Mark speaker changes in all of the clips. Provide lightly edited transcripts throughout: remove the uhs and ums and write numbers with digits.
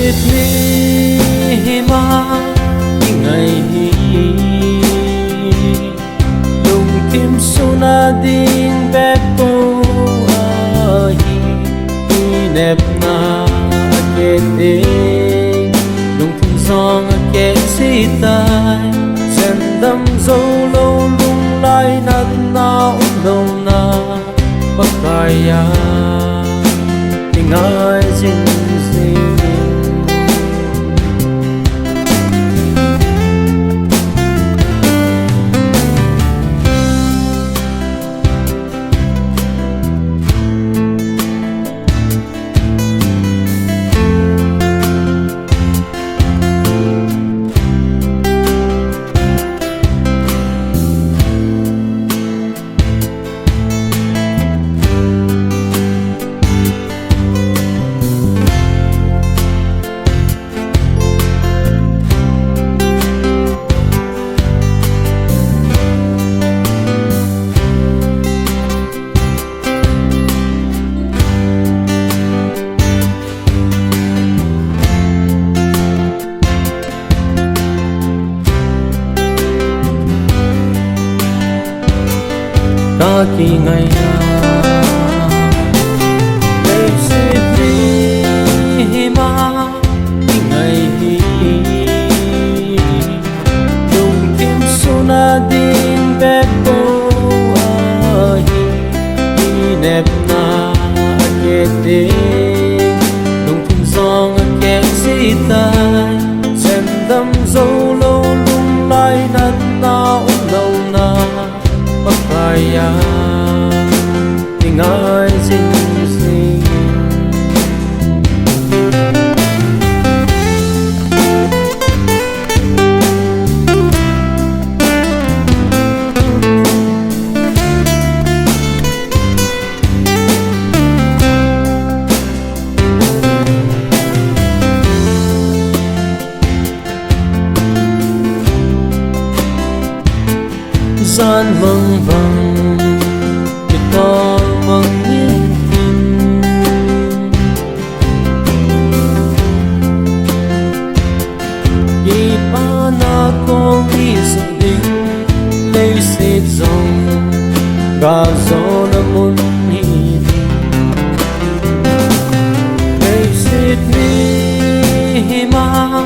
Speaker 1: ni ma ngày hi lung kim suna ding bek po hi nep na ke ding lung thung song ke si tai sen dam zo lo lung lai nat na lo na bakaya ngai jin khi ngày ngày sẽ đi mà ngày hi dùng kim suna din bek po hi nep na ke ding dùng thung song ke si tai sen dam zo lo lung lai nat na lo na bakaya ngai jin sing gian mong vang để to mong nhìn khi ba na con đi sầu đinh lấy xịt dòng gà gió na muốn nhìn lấy xịt mi ma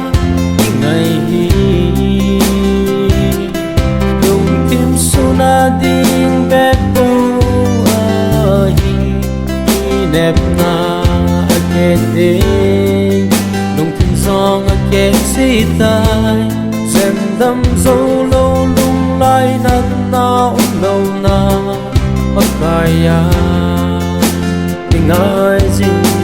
Speaker 1: ngày ding bek po hi nep na ke ding lung thung song ke si tai sen dam zo lo lung lai nat na lo na bakaya ngai jin